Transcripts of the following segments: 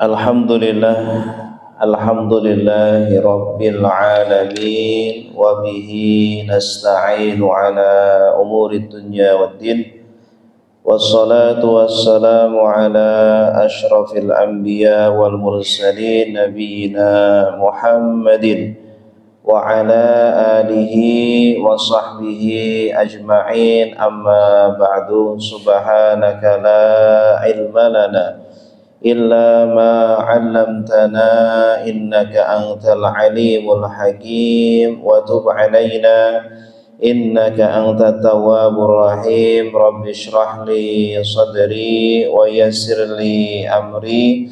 Alhamdulillah, alhamdulillahi rabbil alamin, wa bihi nasta'inu ala umuri dunya waddin, wassalatu wassalamu ala ashrafil anbiya wal mursalin nabiyina Muhammadin wa ala alihi wa sahbihi ajma'in, amma ba'du. Subhanaka la ilma lana illa ma 'allamtana innaka antal alimul hakim wa tub 'alaina innaka antat tawwabur rahim. Rabbi shrah li sadri wa yassir li amri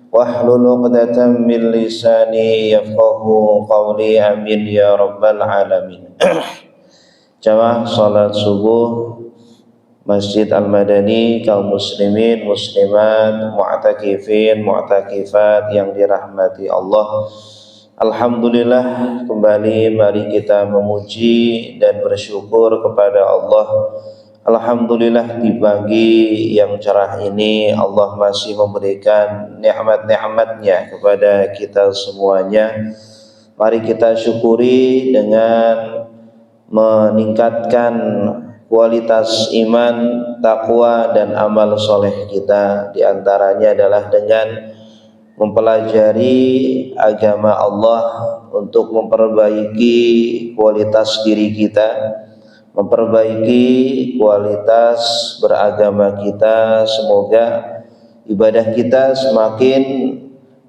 wahlul 'uqdatam min lisani yafqahu qawli, amin ya rabbal alamin. Jamaah salat subuh Masjid Al-Madani, kaum muslimin, muslimat, mu'takifin, mu'takifat yang dirahmati Allah. Alhamdulillah, kembali mari kita memuji dan bersyukur kepada Allah. Alhamdulillah, di pagi yang cerah ini Allah masih memberikan nikmat-nikmatnya kepada kita semuanya. Mari kita syukuri dengan meningkatkan kualitas iman, takwa dan amal soleh kita. Di antaranya adalah dengan mempelajari agama Allah untuk memperbaiki kualitas diri kita, memperbaiki kualitas beragama kita. Semoga ibadah kita semakin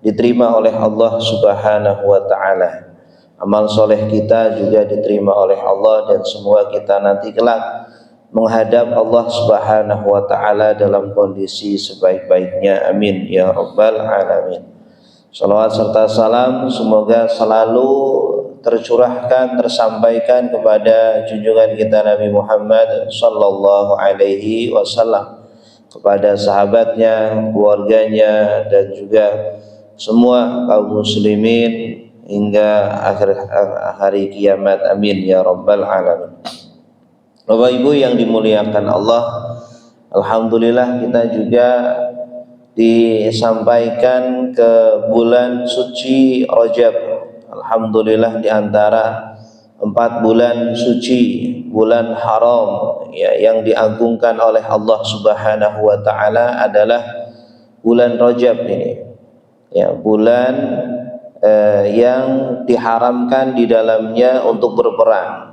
diterima oleh Allah Subhanahu wa ta'ala, amal soleh kita juga diterima oleh Allah, dan semua kita nanti kelak menghadap Allah Subhanahu wa ta'ala dalam kondisi sebaik-baiknya, amin ya rabbal alamin. Salawat serta salam semoga selalu tercurahkan, tersampaikan kepada junjungan kita Nabi Muhammad sallallahu alaihi wasallam, kepada sahabatnya, keluarganya, dan juga semua kaum muslimin hingga akhir hari kiamat, amin ya rabbal alamin. Bapak Ibu yang dimuliakan Allah, alhamdulillah kita juga disampaikan ke bulan suci Rajab. Alhamdulillah, di antara 4 bulan suci, bulan haram ya, yang diagungkan oleh Allah Subhanahu wa ta'ala adalah bulan Rajab ini ya, bulan yang diharamkan di dalamnya untuk berperang.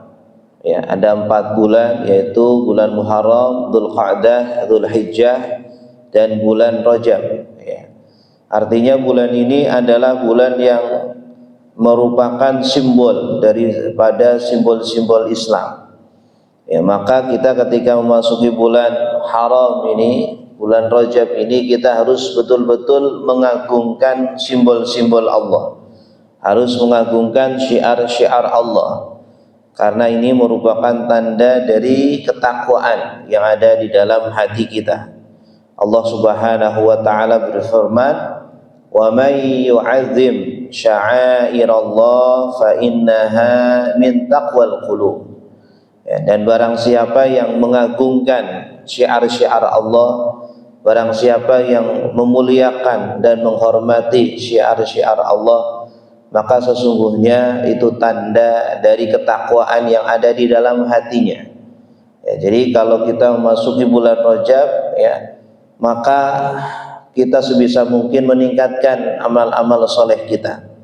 Ya, ada 4 bulan, yaitu bulan Muharram, Dzulqa'dah, Dzulhijjah, dan bulan Rajab. Ya. Artinya bulan ini adalah bulan yang merupakan simbol daripada simbol-simbol Islam. Ya, maka kita ketika memasuki bulan haram ini, bulan Rajab ini, kita harus betul-betul mengagungkan simbol-simbol Allah, harus mengagungkan syiar-syiar Allah, karena ini merupakan tanda dari ketakwaan yang ada di dalam hati kita. Allah Subhanahu wa ta'ala berfirman, "Wa may yu'azzim sya'airallah fa innaha min taqwal qulub." Ya, dan barang siapa yang mengagungkan syiar-syiar Allah, barang siapa yang memuliakan dan menghormati syiar-syiar Allah, maka sesungguhnya itu tanda dari ketakwaan yang ada di dalam hatinya. Ya, jadi kalau kita memasuki bulan Rajab ya, maka kita sebisa mungkin meningkatkan amal-amal soleh kita.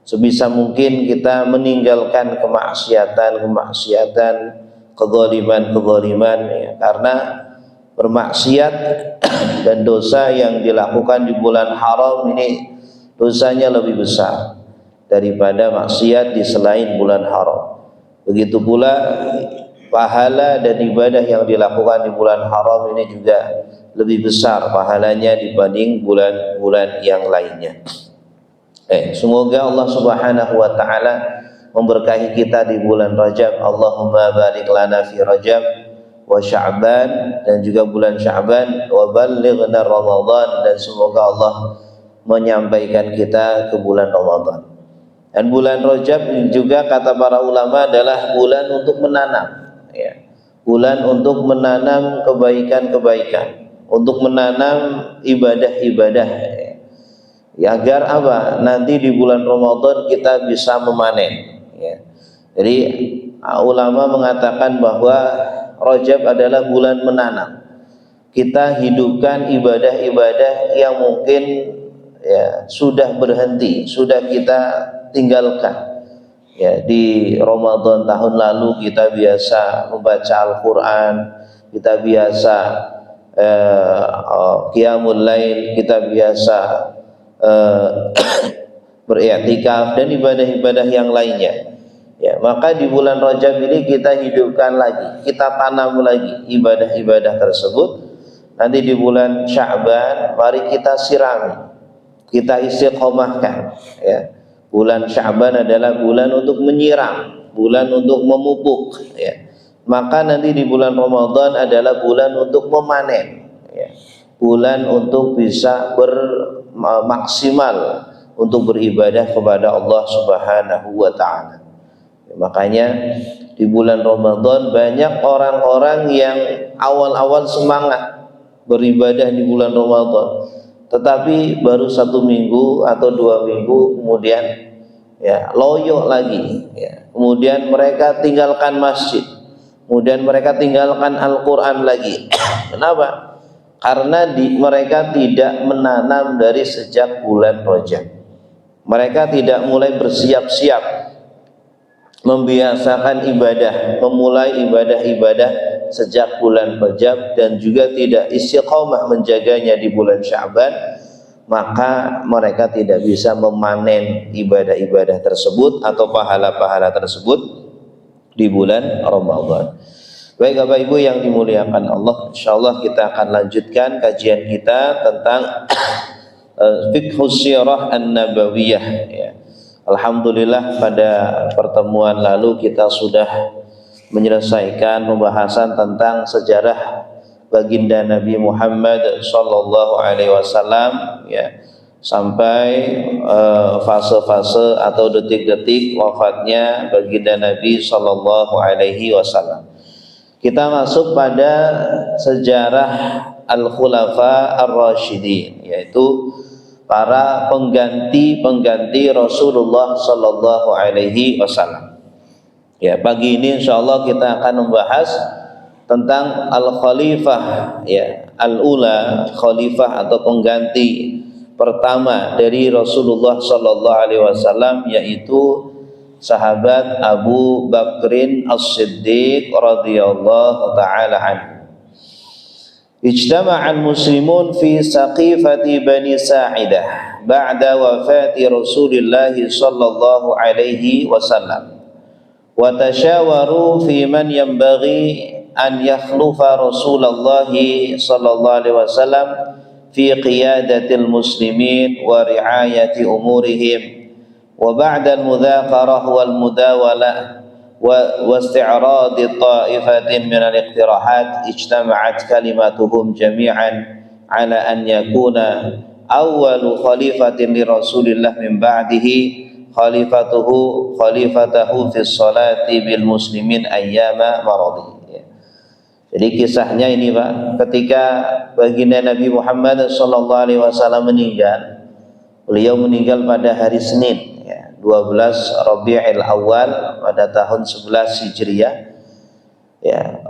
Sebisa mungkin kita meninggalkan kemaksiatan, kezaliman ya, karena bermaksiat dan dosa yang dilakukan di bulan haram ini dosanya lebih besar daripada maksiat di selain bulan haram. Begitu pula pahala dan ibadah yang dilakukan di bulan haram ini juga lebih besar pahalanya dibanding bulan-bulan yang lainnya. Semoga Allah Subhanahu wa ta'ala memberkahi kita di bulan Rajab. Allahumma barik lana fi Rajab wa Sya'ban, dan juga bulan Sya'ban, wa ballighna Ramadan, dan semoga Allah menyampaikan kita ke bulan Ramadan. Dan bulan Rajab juga kata para ulama adalah bulan untuk menanam ya. Bulan untuk menanam kebaikan-kebaikan, untuk menanam ibadah-ibadah ya. Ya, agar apa? Nanti di bulan Ramadan kita bisa memanen. Ya. Jadi ulama mengatakan bahwa Rajab adalah bulan menanam. Kita hidupkan ibadah-ibadah yang mungkin ya sudah berhenti, sudah kita tinggalkan. Ya, di Ramadan tahun lalu kita biasa membaca Al-Quran, kita biasa qiyamul lail, kita biasa beriktikaf dan ibadah-ibadah yang lainnya. Ya, maka di bulan Rajab ini kita hidupkan lagi, kita tanam lagi ibadah-ibadah tersebut. Nanti di bulan Sya'ban mari kita sirami, kita istiqomahkan. Ya, bulan Sya'ban adalah bulan untuk menyiram, bulan untuk memupuk. Ya, maka nanti di bulan Ramadan adalah bulan untuk memanen. Ya, bulan untuk bisa bermaksimal untuk beribadah kepada Allah Subhanahu wa Ta'ala. Ya, makanya di bulan Ramadan banyak orang-orang yang awal-awal semangat beribadah di bulan Ramadan, tetapi baru 1 minggu atau 2 minggu kemudian ya loyo lagi. Ya, kemudian mereka tinggalkan masjid, kemudian mereka tinggalkan Al-Quran lagi. Kenapa? Karena mereka tidak menanam dari sejak bulan Rajab. Mereka tidak mulai bersiap-siap membiasakan ibadah, memulai ibadah-ibadah sejak bulan Rajab, dan juga tidak istiqomah menjaganya di bulan Sya'ban, maka mereka tidak bisa memanen ibadah-ibadah tersebut atau pahala-pahala tersebut di bulan Ramadan. Baik Bapak Ibu yang dimuliakan Allah, insyaallah kita akan lanjutkan kajian kita tentang fiqhus sirah an-nabawiyah. Ya. Alhamdulillah pada pertemuan lalu kita sudah menyelesaikan pembahasan tentang sejarah baginda Nabi Muhammad sallallahu alaihi wasallam, ya, sampai fase-fase atau detik-detik wafatnya baginda Nabi sallallahu alaihi wasallam. Kita masuk pada sejarah al-khulafa ar-rasyidin, yaitu para pengganti Rasulullah sallallahu alaihi wasallam. Ya, pagi ini insyaallah kita akan membahas tentang al-khalifah, ya, al-ula, khalifah atau pengganti pertama dari Rasulullah sallallahu alaihi wasallam, yaitu sahabat Abu Bakrin As-Siddiq radhiyallahu taala anhu. Ijtama'al muslimun fi saqifati Bani Sa'idah ba'da wafati Rasulillah sallallahu alaihi wasallam, wa tashawaru fi man yanbaghi an yakhlufa Rasulullah sallallahu alaihi wasallam fi qiyadatil muslimin wa ri'ayati umurihim, wa ba'da al-mudhaqarah wal mudawalah واستعراض طائفة من الاقتراحات اجتمعت كلمتهم جميعا على أن يكون أول خليفة لرسول الله من بعده خليفته في الصلاة بالمسلمين أيام مرضه. Jadi kisahnya ini Pak, ketika baginda Nabi Muhammad SAW meninggal, beliau meninggal pada hari Senin, 12 Rabiul Awal pada tahun 11 Hijriah. Ya,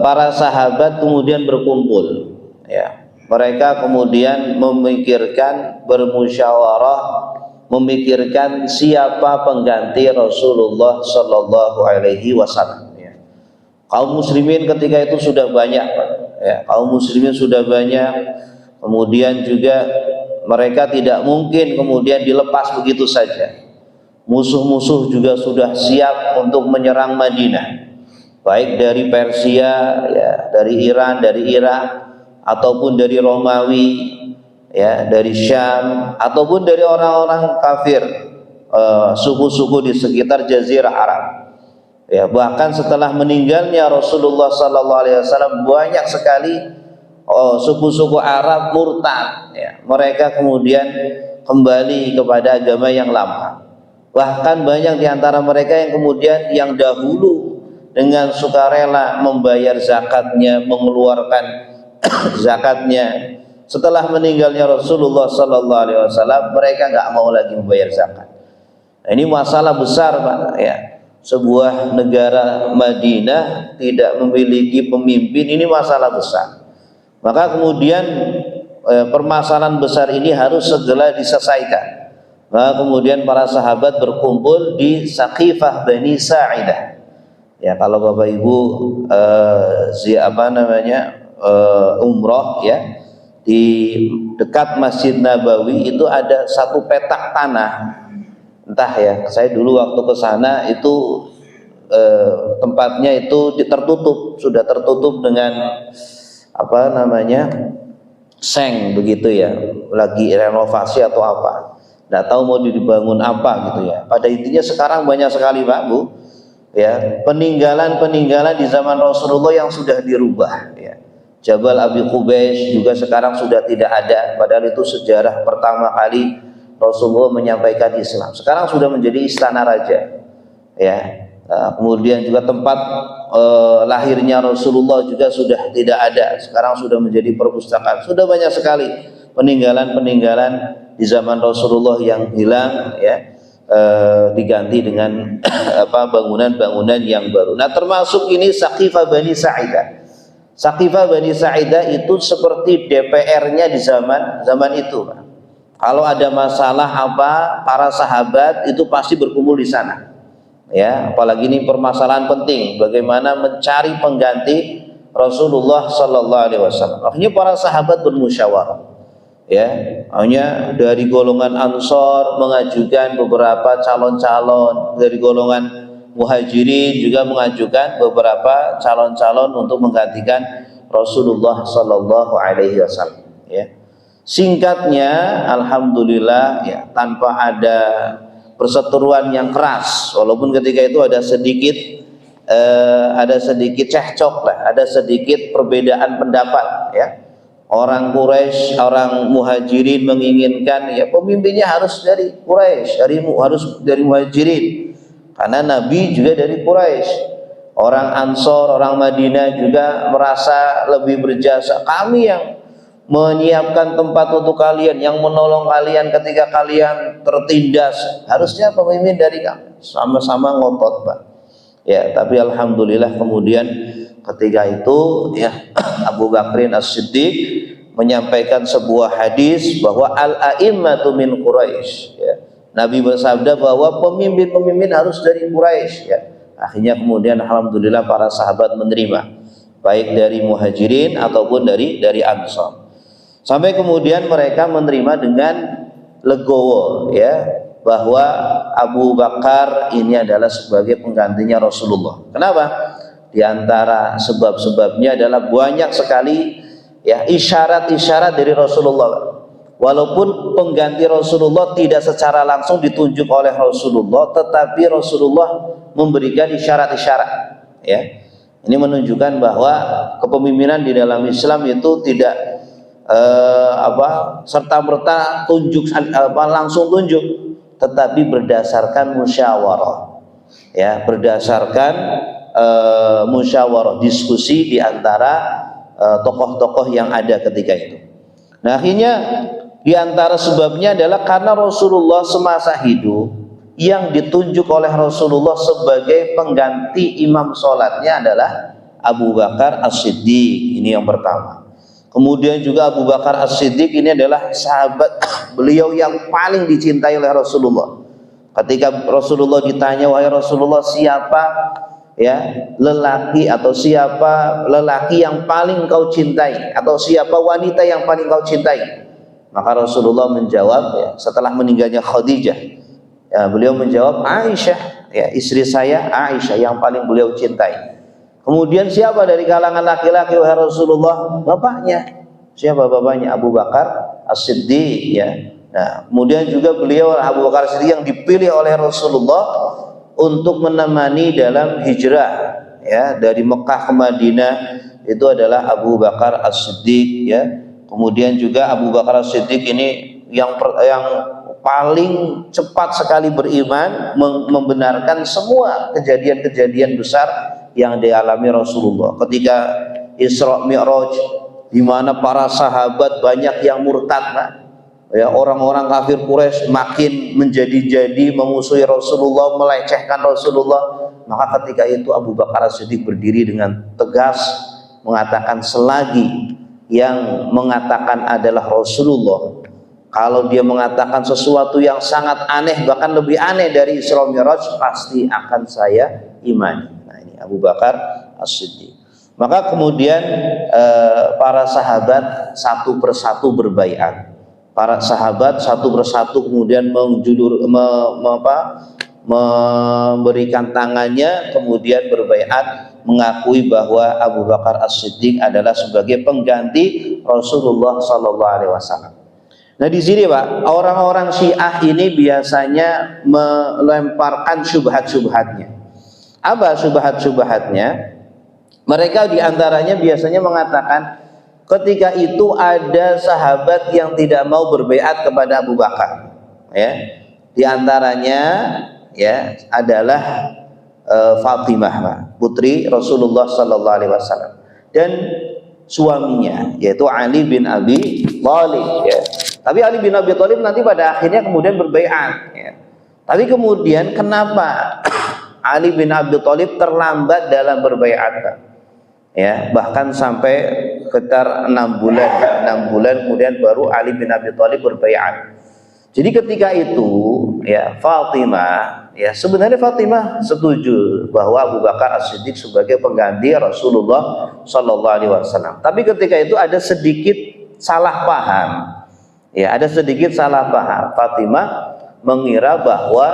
para sahabat kemudian berkumpul. Ya, mereka kemudian memikirkan, bermusyawarah, memikirkan siapa pengganti Rasulullah Sallallahu Alaihi Wasallam. Ya. Kaum muslimin ketika itu sudah banyak, Pak. Ya, kaum muslimin sudah banyak. Kemudian juga mereka tidak mungkin kemudian dilepas begitu saja. Musuh-musuh juga sudah siap untuk menyerang Madinah, baik dari Persia, ya, dari Iran, dari Irak, ataupun dari Romawi, ya, dari Syam, ataupun dari orang-orang kafir, suku-suku di sekitar Jazirah Arab. Ya, bahkan setelah meninggalnya Rasulullah SAW banyak sekali suku-suku Arab murtad. Ya, mereka kemudian kembali kepada agama yang lama. Bahkan banyak di antara mereka yang kemudian yang dahulu dengan sukarela membayar zakatnya, mengeluarkan zakatnya, setelah meninggalnya Rasulullah sallallahu alaihi wasallam mereka nggak mau lagi membayar zakat. Nah, ini masalah besar Pak ya. Sebuah negara Madinah tidak memiliki pemimpin, ini masalah besar. Maka kemudian permasalahan besar ini harus segera diselesaikan. Maka kemudian para sahabat berkumpul di Saqifah Bani Sa'idah. Ya, kalau Bapak Ibu umroh ya, di dekat Masjid Nabawi itu ada satu petak tanah. Entah ya, saya dulu waktu ke sana itu tempatnya itu tertutup, sudah tertutup dengan seng begitu ya, lagi renovasi atau apa, nggak tahu mau dibangun apa gitu ya. Pada intinya sekarang banyak sekali Pak Bu ya peninggalan di zaman Rasulullah yang sudah dirubah ya. Jabal Abi Qubais juga sekarang sudah tidak ada, padahal itu sejarah pertama kali Rasulullah menyampaikan Islam. Sekarang sudah menjadi istana raja ya. Kemudian juga tempat lahirnya Rasulullah juga sudah tidak ada, sekarang sudah menjadi perpustakaan. Sudah banyak sekali peninggalan di zaman Rasulullah yang hilang ya, diganti dengan bangunan-bangunan yang baru. Nah, termasuk ini Saqifah Bani Sa'idah. Saqifah Bani Sa'idah itu seperti DPR-nya di zaman itu Pak. Kalau ada masalah apa, para sahabat itu pasti berkumpul di sana. Ya, apalagi ini permasalahan penting, bagaimana mencari pengganti Rasulullah sallallahu alaihi wasallam. Akhirnya para sahabat bermusyawarah. Ya, hanya dari golongan Ansor mengajukan beberapa calon-calon, dari golongan Muhajirin juga mengajukan beberapa calon-calon untuk menggantikan Rasulullah sallallahu alaihi wasallam. Ya. Singkatnya, alhamdulillah ya, tanpa ada perseteruan yang keras, walaupun ketika itu ada sedikit cekcok lah, ada sedikit perbedaan pendapat ya. Orang Quraisy, orang Muhajirin menginginkan ya pemimpinnya harus dari Quraisy, harus dari Muhajirin, karena Nabi juga dari Quraisy. Orang Ansor, orang Madinah juga merasa lebih berjasa, kami yang menyiapkan tempat untuk kalian, yang menolong kalian ketika kalian tertindas, harusnya pemimpin dari kami. Sama-sama ngotot Pak ya. Tapi alhamdulillah kemudian ketika itu ya Abu Bakrin As-Siddiq menyampaikan sebuah hadis bahwa al-a'immatu min Quraisy ya. Nabi bersabda bahwa pemimpin-pemimpin harus dari Quraisy ya. Akhirnya kemudian alhamdulillah para sahabat menerima, baik dari Muhajirin ataupun dari Ansor. Sampai kemudian mereka menerima dengan legowo ya, bahwa Abu Bakar ini adalah sebagai penggantinya Rasulullah. Kenapa? Di antara sebab-sebabnya adalah banyak sekali ya isyarat-isyarat dari Rasulullah. Walaupun pengganti Rasulullah tidak secara langsung ditunjuk oleh Rasulullah, tetapi Rasulullah memberikan isyarat-isyarat ya. Ini menunjukkan bahwa kepemimpinan di dalam Islam itu tidak serta-merta langsung tunjuk, tetapi berdasarkan musyawarah ya, berdasarkan musyawarah, diskusi di antara tokoh-tokoh yang ada ketika itu. Nah, akhirnya di antara sebabnya adalah karena Rasulullah semasa hidup yang ditunjuk oleh Rasulullah sebagai pengganti imam sholatnya adalah Abu Bakar As-Siddiq. Ini yang pertama. Kemudian juga Abu Bakar As-Siddiq ini adalah sahabat beliau yang paling dicintai oleh Rasulullah. Ketika Rasulullah ditanya, wahai Rasulullah, siapa ya lelaki yang paling kau cintai, atau siapa wanita yang paling kau cintai? Maka Rasulullah menjawab ya, setelah meninggalnya Khadijah ya, beliau menjawab Aisyah ya, istri saya Aisyah yang paling beliau cintai. Kemudian siapa dari kalangan laki-laki wahai Rasulullah? Bapaknya. Siapa bapaknya? Abu Bakar As-Siddiq ya. Nah, kemudian juga beliau Abu Bakar As-Siddiq yang dipilih oleh Rasulullah untuk menemani dalam hijrah ya dari Mekah ke Madinah, itu adalah Abu Bakar As-Siddiq ya. Kemudian juga Abu Bakar As-Siddiq ini yang paling cepat sekali beriman, membenarkan semua kejadian-kejadian besar yang dialami Rasulullah ketika Isra Mi'raj di mana para sahabat banyak yang murtad, Pak. Ya, orang-orang kafir Quraisy makin menjadi-jadi memusuhi Rasulullah, melecehkan Rasulullah. Maka ketika itu Abu Bakar As-Siddiq berdiri dengan tegas mengatakan, selagi yang mengatakan adalah Rasulullah, kalau dia mengatakan sesuatu yang sangat aneh, bahkan lebih aneh dari Isra Mi'raj, pasti akan saya imani. Nah, ini Abu Bakar As-Siddiq. Maka kemudian para sahabat satu persatu berbaiat. Para sahabat satu persatu kemudian memberikan tangannya, kemudian berbaiat, mengakui bahwa Abu Bakar As-Siddiq adalah sebagai pengganti Rasulullah Sallallahu Alaihi Wasallam. Nah, di sini, Pak, orang-orang Syiah ini biasanya melemparkan syubhat-syubhatnya. Apa syubhat-syubhatnya? Mereka diantaranya biasanya mengatakan, ketika itu ada sahabat yang tidak mau berbaiat kepada Abu Bakar, ya. Di antaranya ya adalah Fatimah, Pak, putri Rasulullah Sallallahu Alaihi Wasallam, dan suaminya yaitu Ali bin Abi Thalib, ya. Tapi Ali bin Abi Thalib nanti pada akhirnya kemudian berbaiat, ya. Tapi kemudian kenapa Ali bin Abi Thalib terlambat dalam berbaiat, ya, bahkan sampai sekitar 6 bulan kemudian baru Ali bin Abi Thalib berbaiat. Jadi ketika itu, ya, Fatimah, ya, sebenarnya Fatimah setuju bahwa Abu Bakar As-Siddiq sebagai pengganti Rasulullah Sallallahu Alaihi Wasallam. Tapi ketika itu ada sedikit salah paham, ya, ada sedikit salah paham. Fatimah mengira bahwa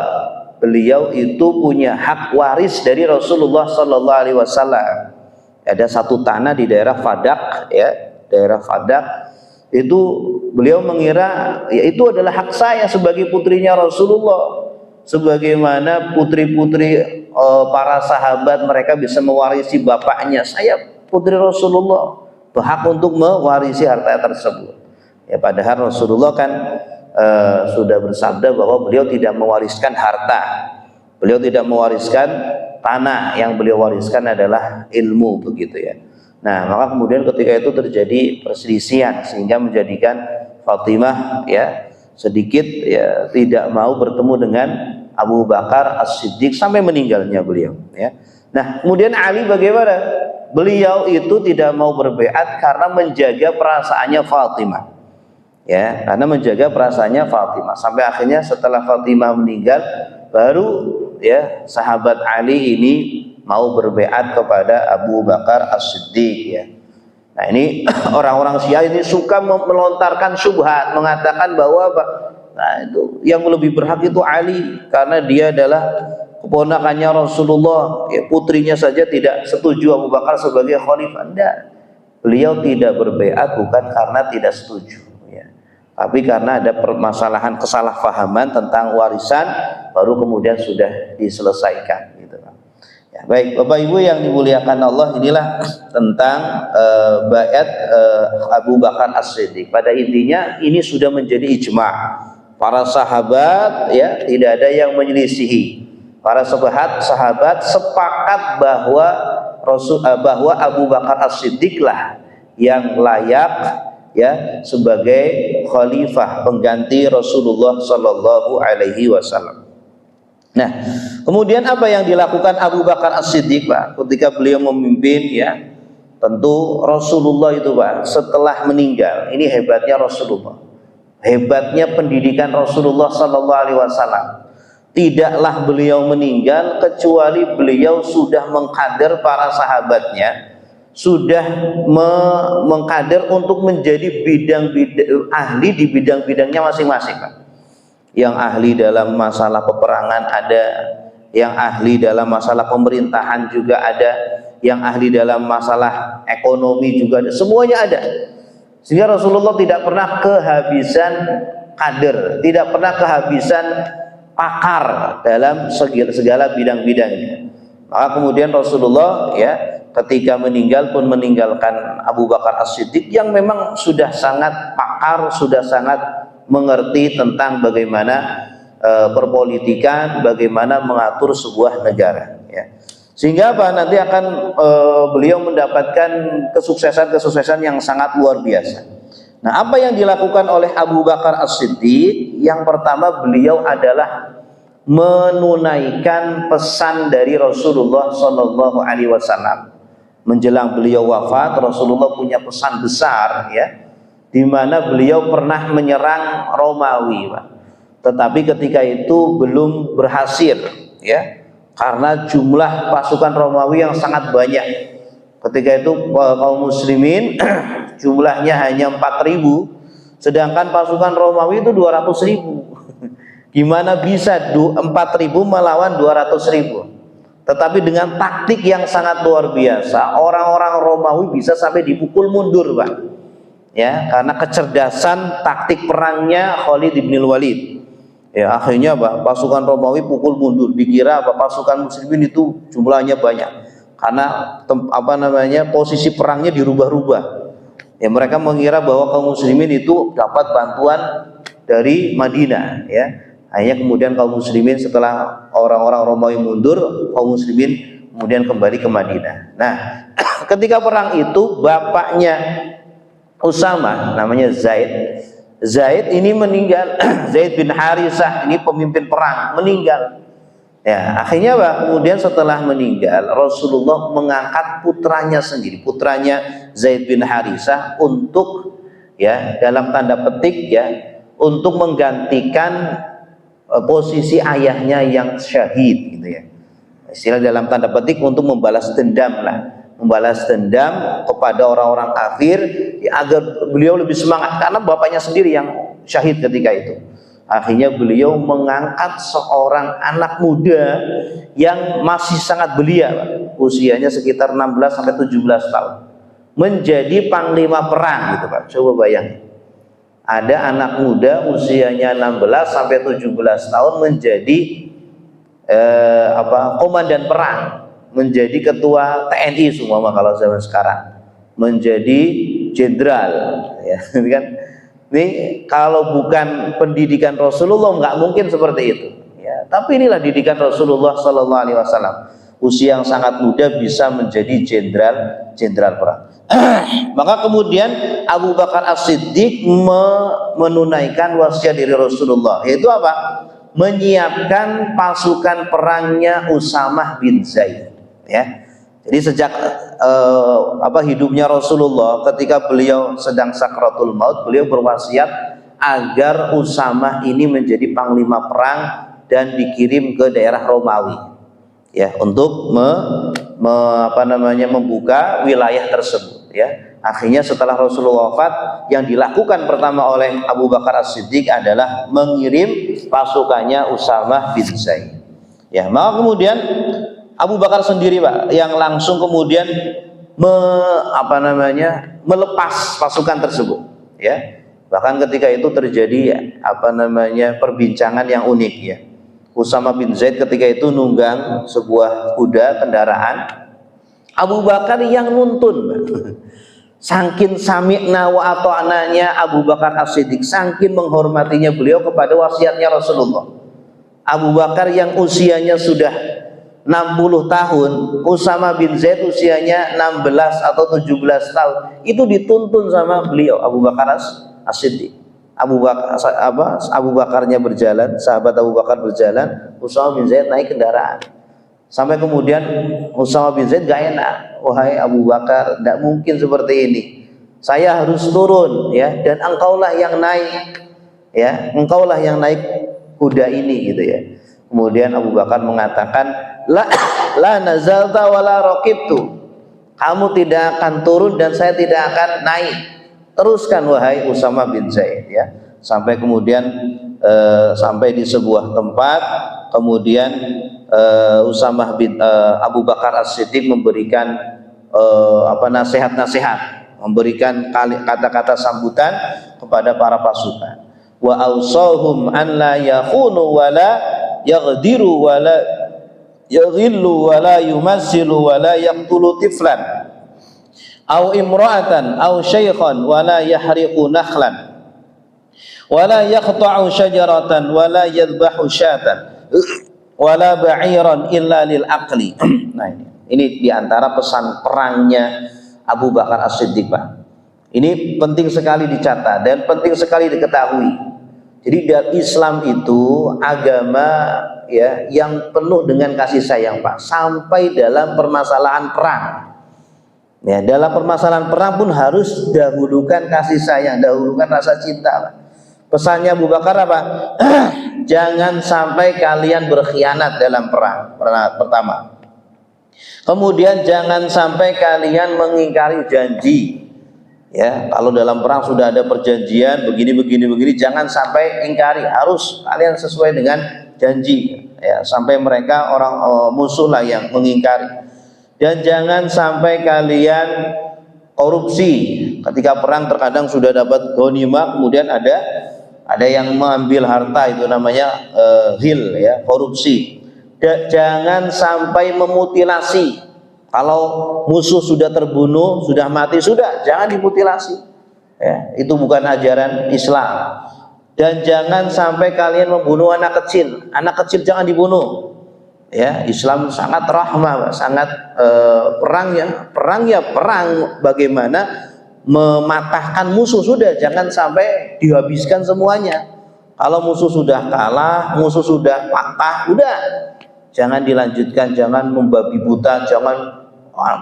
beliau itu punya hak waris dari Rasulullah Sallallahu Alaihi Wasallam. Ada satu tanah di daerah Fadak, ya, daerah Fadak. Itu beliau mengira, ya, itu adalah hak saya sebagai putrinya Rasulullah, sebagaimana putri-putri para sahabat mereka bisa mewarisi bapaknya. Saya putri Rasulullah, berhak untuk mewarisi harta tersebut. Ya, padahal Rasulullah kan sudah bersabda bahwa beliau tidak mewariskan harta, beliau tidak mewariskan tanah, yang beliau wariskan adalah ilmu, begitu, ya. Nah, maka kemudian ketika itu terjadi perselisihan sehingga menjadikan Fatimah, ya, sedikit, ya, tidak mau bertemu dengan Abu Bakar As-Siddiq sampai meninggalnya beliau, ya. Nah, kemudian Ali bagaimana? Beliau itu tidak mau berbaiat karena menjaga perasaannya Fatimah, ya, karena menjaga perasaannya Fatimah, sampai akhirnya setelah Fatimah meninggal baru, ya, sahabat Ali ini mau berbaiat kepada Abu Bakar As-Siddiq, ya. Nah, ini orang-orang Syiah ini suka melontarkan syubhat, mengatakan bahwa, nah, itu yang lebih berhak itu Ali karena dia adalah keponakannya Rasulullah, ya, putrinya saja tidak setuju Abu Bakar sebagai khalifah. Tidak, beliau tidak berbaiat bukan karena tidak setuju, ya, tapi karena ada permasalahan kesalahpahaman tentang warisan, baru kemudian sudah diselesaikan, gitu. Ya, baik, Bapak Ibu yang dimuliakan Allah, inilah tentang baiat Abu Bakar As-Siddiq. Pada intinya ini sudah menjadi ijma'. Para sahabat, ya, tidak ada yang menyelisihi. Para sahabat sepakat bahwa bahwa Abu Bakar As-Siddiq lah yang layak, ya, sebagai khalifah pengganti Rasulullah Sallallahu Alaihi Wasallam. Nah, kemudian apa yang dilakukan Abu Bakar As-Siddiq, Pak, ketika beliau memimpin, ya, tentu Rasulullah itu, Pak, setelah meninggal, ini hebatnya Rasulullah, hebatnya pendidikan Rasulullah Sallallahu Alaihi Wasallam. Tidaklah beliau meninggal kecuali beliau sudah mengkader para sahabatnya, sudah mengkader untuk menjadi bidang-bidang ahli di bidang-bidangnya masing-masing, Pak. Yang ahli dalam masalah peperangan ada, yang ahli dalam masalah pemerintahan juga ada, yang ahli dalam masalah ekonomi juga ada, semuanya ada. Sehingga Rasulullah tidak pernah kehabisan kader, tidak pernah kehabisan pakar dalam segala bidang-bidangnya. Maka kemudian Rasulullah, ya, ketika meninggal pun meninggalkan Abu Bakar As-Siddiq yang memang sudah sangat pakar, sudah sangat mengerti tentang bagaimana perpolitikan, bagaimana mengatur sebuah negara, ya. Sehingga apa? Nanti akan beliau mendapatkan kesuksesan yang sangat luar biasa. Nah, apa yang dilakukan oleh Abu Bakar As-Siddiq? Yang pertama, beliau adalah menunaikan pesan dari Rasulullah Shallallahu Alaihi Wasallam. Menjelang beliau wafat, Rasulullah punya pesan besar, ya, di mana beliau pernah menyerang Romawi, Pak. Tetapi ketika itu belum berhasil, ya, karena jumlah pasukan Romawi yang sangat banyak. Ketika itu kaum muslimin jumlahnya hanya 4.000, sedangkan pasukan Romawi itu 200.000. Gimana bisa 4.000 melawan 200.000? Tetapi dengan taktik yang sangat luar biasa, orang-orang Romawi bisa sampai dipukul mundur, Pak. Ya, karena kecerdasan taktik perangnya Khalid bin Walid. Ya, akhirnya pasukan Romawi pukul mundur. Dikira pasukan muslimin itu jumlahnya banyak, karena posisi perangnya dirubah-rubah. Ya, mereka mengira bahwa kaum muslimin itu dapat bantuan dari Madinah, ya. Akhirnya kemudian kaum muslimin setelah orang-orang Romawi mundur, kaum muslimin kemudian kembali ke Madinah. Nah, ketika perang itu bapaknya Usama, namanya Zaid ini meninggal. Zaid bin Harisah ini pemimpin perang, meninggal. Ya, akhirnya kemudian setelah meninggal, Rasulullah mengangkat putranya sendiri, putranya Zaid bin Harisah, untuk, ya, dalam tanda petik, ya, untuk menggantikan posisi ayahnya yang syahid, gitu ya. Istilah dalam tanda petik untuk membalas dendam kepada orang-orang kafir, ya, agar beliau lebih semangat, karena bapaknya sendiri yang syahid ketika itu. Akhirnya beliau mengangkat seorang anak muda yang masih sangat belia, Pak. Usianya sekitar 16 sampai 17 tahun, menjadi panglima perang, gitu, Pak. Coba bayangin, ada anak muda usianya 16 sampai 17 tahun menjadi komandan perang, menjadi ketua TNI semua kalau zaman sekarang, menjadi jenderal, ya, kan? Ini kalau bukan pendidikan Rasulullah nggak mungkin seperti itu, ya. Tapi inilah didikan Rasulullah Sallallahu Alaihi Wasallam. Usia yang sangat muda bisa menjadi jenderal perang. Maka kemudian Abu Bakar As-Siddiq menunaikan wasiat dari Rasulullah, yaitu apa? Menyiapkan pasukan perangnya Usamah bin Zaid, ya. Jadi sejak hidupnya Rasulullah, ketika beliau sedang sakratul maut, beliau berwasiat agar Usamah ini menjadi panglima perang dan dikirim ke daerah Romawi, ya, untuk membuka wilayah tersebut, ya. Akhirnya setelah Rasulullah wafat, yang dilakukan pertama oleh Abu Bakar As-Siddiq adalah mengirim pasukannya Usamah bin Zaid, ya. Maka kemudian Abu Bakar sendiri, Pak, yang langsung kemudian melepas pasukan tersebut, ya. Bahkan ketika itu terjadi perbincangan yang unik, ya. Usamah bin Zaid ketika itu nunggang sebuah kuda kendaraan, Abu Bakar yang nuntun. Saking sami'na wa ata'nanya Abu Bakar As-Siddiq, saking menghormatinya beliau kepada wasiatnya Rasulullah. Abu Bakar yang usianya sudah 60 tahun, Usamah bin Zaid usianya 16 atau 17 tahun, itu dituntun sama beliau, Abu Bakar As-Siddiq. Abu Bakarnya berjalan, sahabat Abu Bakar berjalan, Usamah bin Zaid naik kendaraan. Sampai kemudian Usamah bin Zaid gak enak, wahai Abu Bakar, tidak mungkin seperti ini. Saya harus turun, ya, dan engkaulah yang naik, ya, engkaulah yang naik kuda ini, gitu ya. Kemudian Abu Bakar mengatakan, la nazalta wala raqibtu. Kamu tidak akan turun dan saya tidak akan naik. Teruskan wahai Usamah bin Zaid, ya. Sampai kemudian sampai di sebuah tempat, kemudian Abu Bakar As-Siddiq memberikan nasihat-nasihat, memberikan kata-kata sambutan kepada para pasukan. Wa awsahum an la yakhunu wa la yaghdiru wa la yaghillu wa la yumassilu wa la yaqtulu tiflan aw imra'atan aw shaykhan wa la yahriqu nakhlan wa la yaqta'u syajaratan wa la yadhbahu syatan wala ba'iran illa lil aqli. Nah, ini diantara pesan perangnya Abu Bakar As-Siddiq, Pak. Ini penting sekali dicatat dan penting sekali diketahui. Jadi dalam Islam itu agama ya yang penuh dengan kasih sayang, Pak, sampai dalam permasalahan perang. Ya, dalam permasalahan perang pun harus dahulukan kasih sayang, dahulukan rasa cinta, Pak. Pesannya Abu Bakar apa? Jangan sampai kalian berkhianat dalam perang. Pertama. Kemudian jangan sampai kalian mengingkari janji. Ya, kalau dalam perang sudah ada perjanjian begini, jangan sampai ingkari, harus kalian sesuai dengan janji. Ya, sampai mereka orang musuh lah yang mengingkari. Dan jangan sampai kalian korupsi. Ketika perang terkadang sudah dapat ghanimah, kemudian ada yang mengambil harta, itu namanya ghil, ya, korupsi. Jangan sampai memutilasi. Kalau musuh sudah terbunuh, sudah mati, sudah, jangan dimutilasi. Ya, itu bukan ajaran Islam. Dan jangan sampai kalian membunuh anak kecil. Anak kecil jangan dibunuh. Ya, Islam sangat rahmah, sangat perang bagaimana mematahkan musuh, sudah, jangan sampai dihabiskan semuanya. Kalau musuh sudah kalah, musuh sudah patah, udah, jangan dilanjutkan, jangan membabi buta, jangan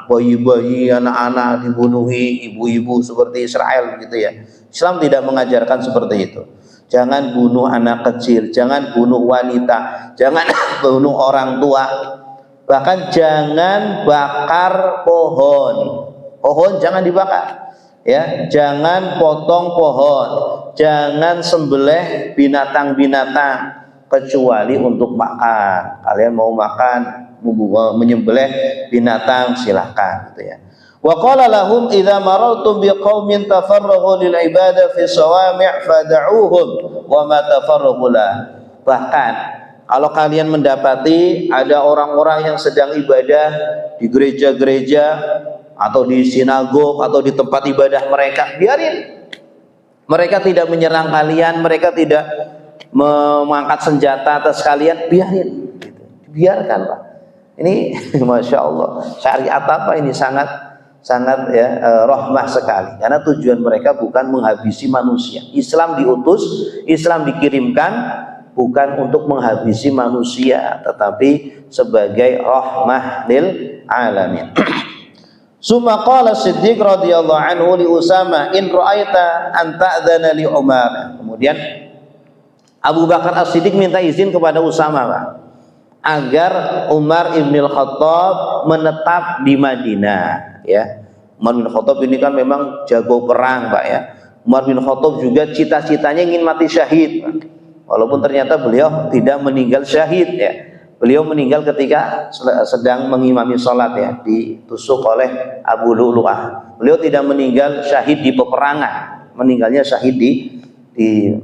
bayi-bayi, anak-anak dibunuhi, ibu-ibu seperti Israel gitu ya. Islam tidak mengajarkan seperti itu. Jangan bunuh anak kecil, jangan bunuh wanita, jangan bunuh orang tua, bahkan jangan bakar pohon. Pohon jangan dibakar, ya. Jangan potong pohon, jangan sembelih binatang-binatang kecuali untuk makan. Kalian mau makan, menyembelih binatang, silahkan gitu ya. Wa qala lahum idza marartum biqaumin tafarraghu lil ibadah fi sawami' fad'uuhum wa ma tafarraghu la. Bahkan kalau kalian mendapati ada orang-orang yang sedang ibadah di gereja-gereja atau di sinagog atau di tempat ibadah mereka, biarin. Mereka tidak menyerang kalian, mereka tidak mengangkat senjata atas kalian, biarin gitu. Biarkan, Pak. Ini Masya Allah, syariat apa ini, sangat ya, rahmah sekali, karena tujuan mereka bukan menghabisi manusia. Islam diutus, Islam dikirimkan bukan untuk menghabisi manusia, tetapi sebagai rahmah lil alamin. Summa qala Siddiq radhiyallahu anhu li Usama in ra'aita an ta'dzana li Umar. Kemudian Abu Bakar As-Siddiq minta izin kepada Usama, Pak, agar Umar ibn al-Khattab menetap di Madinah, ya. Umar bin Khattab ini kan memang jago perang, Pak, ya. Umar bin Khattab juga cita-citanya ingin mati syahid, Pak. Walaupun ternyata beliau tidak meninggal syahid, ya. Beliau meninggal ketika sedang mengimami sholat, ya, ditusuk oleh Abu Lu'lu'ah. Beliau tidak meninggal syahid di peperangan, meninggalnya syahid di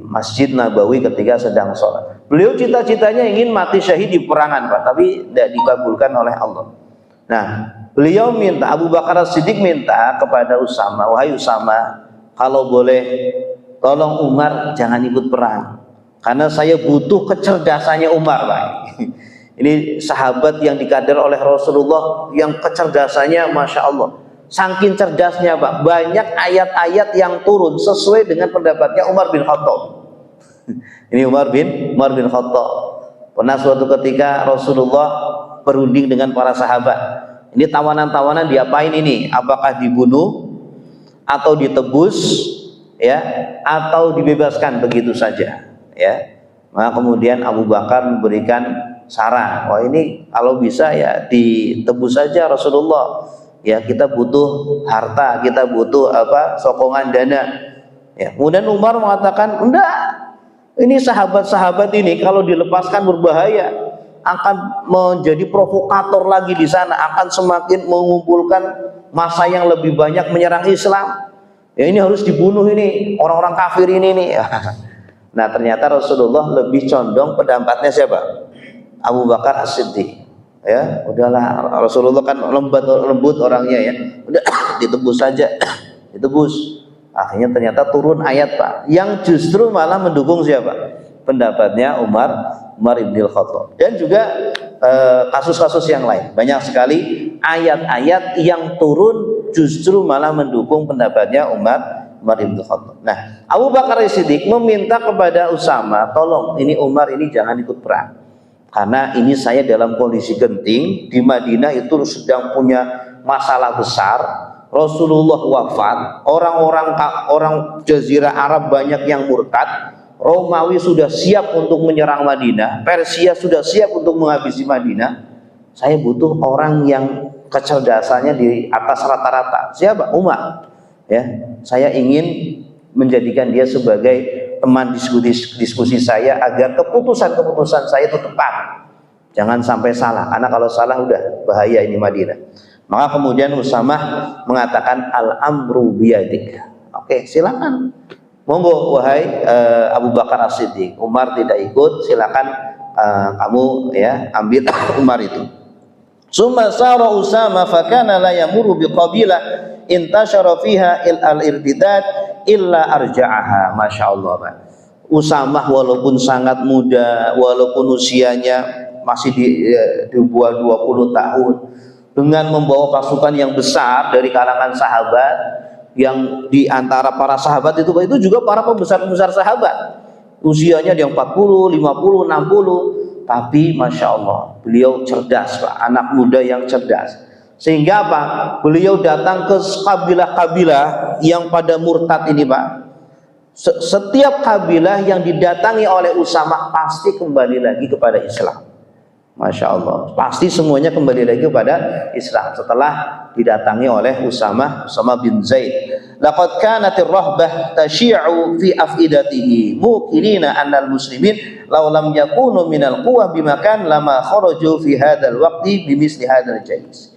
Masjid Nabawi ketika sedang sholat. Beliau cita-citanya ingin mati syahid di perangan, Pak, tapi tidak dikabulkan oleh Allah. Nah, beliau minta, Abu Bakar As-Siddiq minta kepada Usama, wahai Usama, kalau boleh tolong Umar jangan ikut perang, karena saya butuh kecerdasannya Umar, Pak. Ini sahabat yang dikader oleh Rasulullah, yang kecerdasannya Masya Allah, saking cerdasnya, Pak, banyak ayat-ayat yang turun sesuai dengan pendapatnya Umar bin Khattab. Ini Umar bin Khattab. Pernah suatu ketika Rasulullah berunding dengan para sahabat. Ini tawanan-tawanan diapain ini? Apakah dibunuh atau ditebus, ya, atau dibebaskan begitu saja, ya. Maka kemudian Abu Bakar memberikan saran, wah ini kalau bisa ya ditebus saja Rasulullah. Ya, kita butuh harta, kita butuh sokongan dana. Ya, kemudian Umar mengatakan, enggak, ini sahabat-sahabat ini kalau dilepaskan berbahaya, akan menjadi provokator lagi di sana, akan semakin mengumpulkan massa yang lebih banyak menyerang Islam. Ya, ini harus dibunuh ini orang-orang kafir ini nih. Nah, ternyata Rasulullah lebih condong pendapatnya siapa? Abu Bakar As-Siddiq. Ya, udahlah, Rasulullah kan lembut orangnya, ya. Udah ditebus saja, ditebus. Akhirnya ternyata turun ayat, Pak, yang justru malah mendukung siapa? pendapatnya Umar ibn Khattab. Dan juga kasus-kasus yang lain, banyak sekali ayat-ayat yang turun justru malah mendukung pendapatnya Umar ibn Khattab. Nah, Abu Bakar As-Siddiq meminta kepada Usama, tolong ini Umar ini jangan ikut perang, karena ini saya dalam kondisi genting di Madinah itu sedang punya masalah besar. Rasulullah wafat, orang Jazirah Arab banyak yang murtad, Romawi sudah siap untuk menyerang Madinah, Persia sudah siap untuk menghabisi Madinah. Saya butuh orang yang kecerdasannya di atas rata-rata. Siapa? Umar. Ya, saya ingin menjadikan dia sebagai teman diskusi saya agar keputusan saya itu tepat. Jangan sampai salah, karena kalau salah udah bahaya ini Madinah. Maka kemudian Usamah mengatakan al-amru biyadik. Oke, silakan. Monggo wahai Abu Bakar As-Siddiq. Umar tidak ikut, silakan kamu ya ambil Umar itu. Summa sara Usamah fa kana la yamuru biqabilah intashara fiha al-irtidad illa arja'aha. Masyaallah, Pak. Usamah walaupun sangat muda, walaupun usianya masih di bawah 20 tahun, dengan membawa pasukan yang besar dari kalangan sahabat, yang di antara para sahabat itu juga para pembesar-pembesar sahabat, usianya yang 40, 50, 60, tapi Masya Allah beliau cerdas, Pak, anak muda yang cerdas. Sehingga apa? Beliau datang ke kabilah-kabilah yang pada murtad ini, Pak. Setiap kabilah yang didatangi oleh Usamah pasti kembali lagi kepada Islam. Masya Allah, pasti semuanya kembali lagi kepada Islam setelah didatangi oleh Usama bin Zaid. Laqad kanatir rahbah tashi'u fi afidatihi muqinina annal muslimin law lam yakunu minal quwwah bimakan lama kharaju fi hadzal waqti bimisli hadzal jais.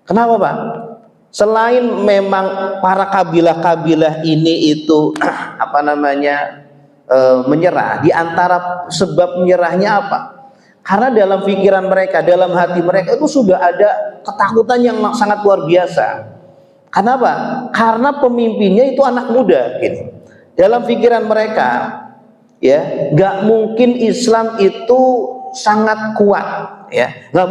Kenapa, Pak? Selain memang para kabilah-kabilah ini itu menyerah, di antara sebab menyerahnya apa? Karena dalam pikiran mereka, dalam hati mereka itu sudah ada ketakutan yang sangat luar biasa. Kenapa? Karena pemimpinnya itu anak muda, gitu. Dalam pikiran mereka, ya, nggak mungkin Islam itu sangat kuat, ya, nggak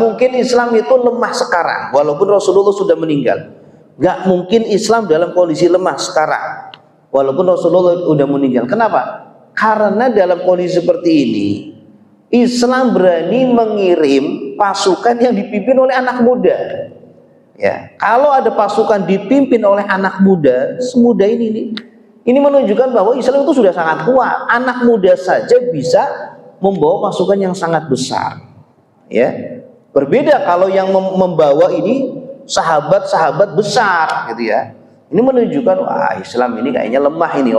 mungkin Islam itu lemah sekarang, walaupun Rasulullah sudah meninggal. Nggak mungkin Islam dalam kondisi lemah sekarang, walaupun Rasulullah sudah meninggal. Kenapa? Karena dalam kondisi seperti ini, Islam berani mengirim pasukan yang dipimpin oleh anak muda. Ya, kalau ada pasukan dipimpin oleh anak muda semuda ini menunjukkan bahwa Islam itu sudah sangat kuat. Anak muda saja bisa membawa pasukan yang sangat besar. Ya, berbeda kalau yang membawa ini sahabat-sahabat besar, gitu ya. Ini menunjukkan wah Islam ini kayaknya lemah ini,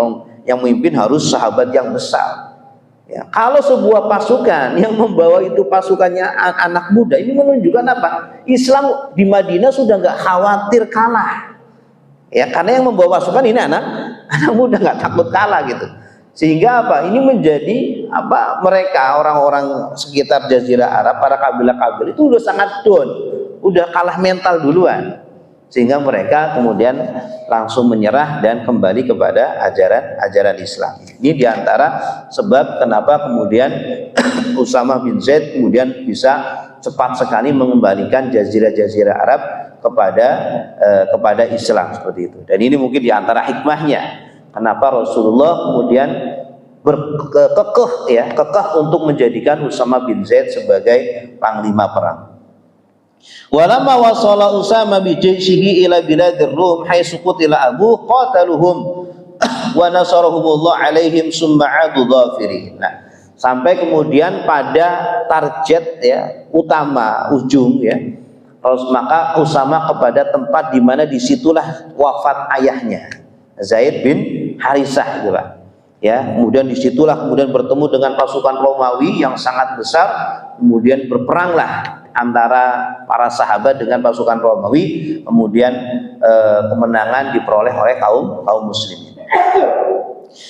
yang memimpin harus sahabat yang besar. Ya, kalau sebuah pasukan yang membawa itu pasukannya anak muda, ini menunjukkan apa? Islam di Madinah sudah nggak khawatir kalah. Ya, karena yang membawa pasukan ini anak muda, nggak takut kalah gitu. Sehingga apa? Ini menjadi mereka orang-orang sekitar Jazirah Arab, para kabilah-kabilah itu udah sangat down, udah kalah mental duluan. Sehingga mereka kemudian langsung menyerah dan kembali kepada ajaran Islam. Ini diantara sebab kenapa kemudian Usamah bin Zaid kemudian bisa cepat sekali mengembalikan jazirah-jazirah Arab kepada Islam seperti itu. Dan ini mungkin diantara hikmahnya kenapa Rasulullah kemudian kekeh untuk menjadikan Usamah bin Zaid sebagai panglima perang. Walamma wasala Usama bi jayshihi ila biladir Rum haitsu qutila Abu qataluhum wa nasarahumullah alaihim summa adu dhafirin. Nah, sampai kemudian pada target ya utama ujung ya, maka Usama kepada tempat di mana disitulah wafat ayahnya Zaid bin Harisah gitu, Pak. Ya, kemudian disitulah kemudian bertemu dengan pasukan Romawi yang sangat besar, kemudian berperanglah antara para sahabat dengan pasukan Romawi, kemudian kemenangan diperoleh oleh kaum muslimin.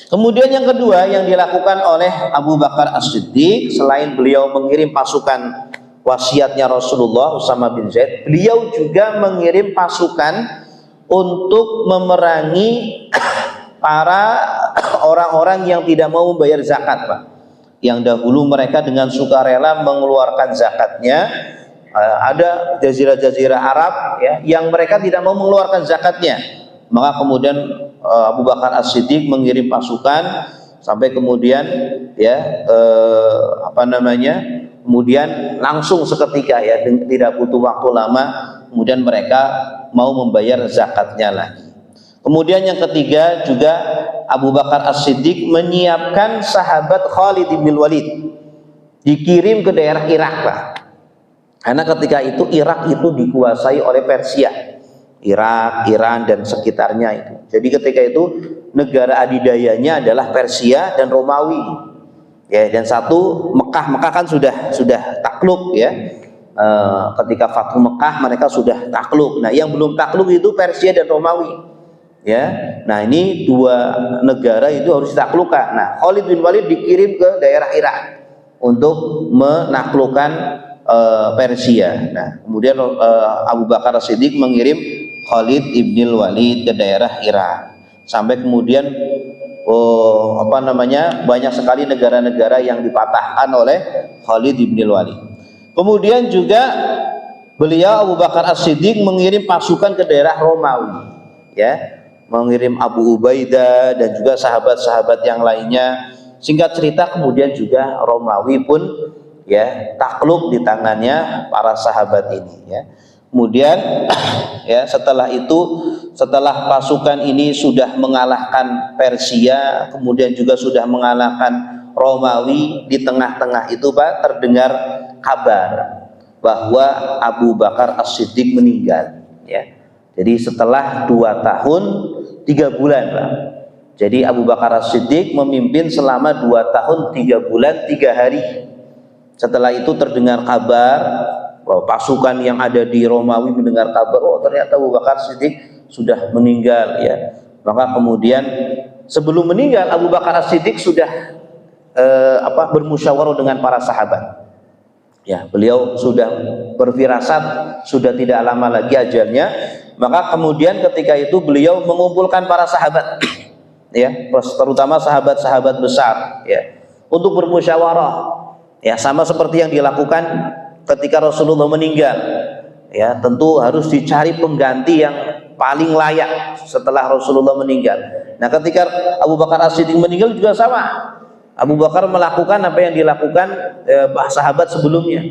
Kemudian yang kedua yang dilakukan oleh Abu Bakar As-Siddiq, selain beliau mengirim pasukan wasiatnya Rasulullah Usama bin Zaid, beliau juga mengirim pasukan untuk memerangi para orang-orang yang tidak mau membayar zakat, Pak. Yang dahulu mereka dengan sukarela mengeluarkan zakatnya. Ada jazirah-jazirah Arab ya, yang mereka tidak mau mengeluarkan zakatnya. Maka kemudian Abu Bakar As-Siddiq mengirim pasukan sampai kemudian ya kemudian langsung seketika ya, tidak butuh waktu lama, kemudian mereka mau membayar zakatnya lagi. Kemudian yang ketiga juga Abu Bakar As-Siddiq menyiapkan sahabat Khalid bin Walid, dikirim ke daerah Irak, Pak. Karena ketika itu Irak itu dikuasai oleh Persia, Irak, Iran dan sekitarnya itu. Jadi ketika itu negara adidayanya adalah Persia dan Romawi. Ya, dan satu Mekah kan sudah takluk ya. Ketika Fathu Mekah mereka sudah takluk. Nah, yang belum takluk itu Persia dan Romawi. Ya. Nah, ini dua negara itu harus ditaklukkan. Nah, Khalid bin Walid dikirim ke daerah Irak untuk menaklukkan Persia. Nah, kemudian Abu Bakar As-Siddiq mengirim Khalid ibn Walid ke daerah Irak. Sampai kemudian banyak sekali negara-negara yang dipatahkan oleh Khalid ibn Walid. Kemudian juga beliau Abu Bakar As-Siddiq mengirim pasukan ke daerah Romawi, ya, mengirim Abu Ubaidah dan juga sahabat-sahabat yang lainnya. Singkat cerita kemudian juga Romawi pun ya takluk di tangannya para sahabat ini ya. Kemudian ya setelah pasukan ini sudah mengalahkan Persia, kemudian juga sudah mengalahkan Romawi, di tengah-tengah itu Pak terdengar kabar bahwa Abu Bakar As-Siddiq meninggal ya. Jadi setelah 2 tahun 3 bulan Pak. Jadi Abu Bakar As-Siddiq memimpin selama 2 tahun 3 bulan 3 hari. Setelah itu terdengar kabar bahwa pasukan yang ada di Romawi mendengar kabar, ternyata Abu Bakar Siddiq sudah meninggal ya. Maka kemudian sebelum meninggal Abu Bakar Siddiq sudah bermusyawarah dengan para sahabat. Ya, beliau sudah berfirasat sudah tidak lama lagi ajalnya. Maka kemudian ketika itu beliau mengumpulkan para sahabat ya, terutama sahabat-sahabat besar ya, untuk bermusyawarah. Ya, sama seperti yang dilakukan ketika Rasulullah meninggal. Ya, tentu harus dicari pengganti yang paling layak setelah Rasulullah meninggal. Nah, ketika Abu Bakar As-Siddiq meninggal juga sama. Abu Bakar melakukan apa yang dilakukan sahabat sebelumnya.